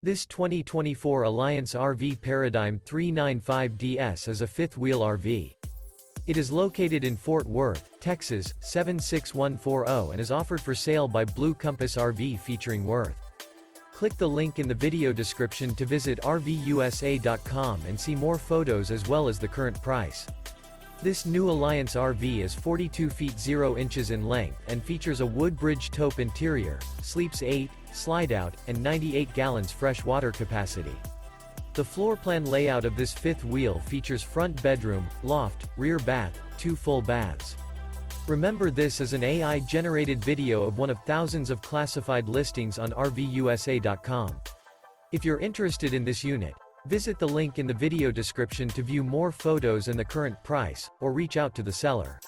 This 2024 Alliance RV Paradigm 395DS is a fifth-wheel RV. It is located in Fort Worth, Texas, 76140 and is offered for sale by Blue Compass RV featuring Worth. Click the link in the video description to visit RVUSA.com and see more photos as well as the current price. This new Alliance RV is 42 feet 0 inches in length and features a Woodbridge Taupe interior, sleeps 8, Slideout, and 98 gallons fresh water capacity. The floor plan layout of this fifth wheel features front bedroom, loft, rear bath, 2 full baths. Remember, this is an AI-generated video of one of thousands of classified listings on RVUSA.com. If you're interested in this unit, visit the link in the video description to view more photos and the current price, or reach out to the seller.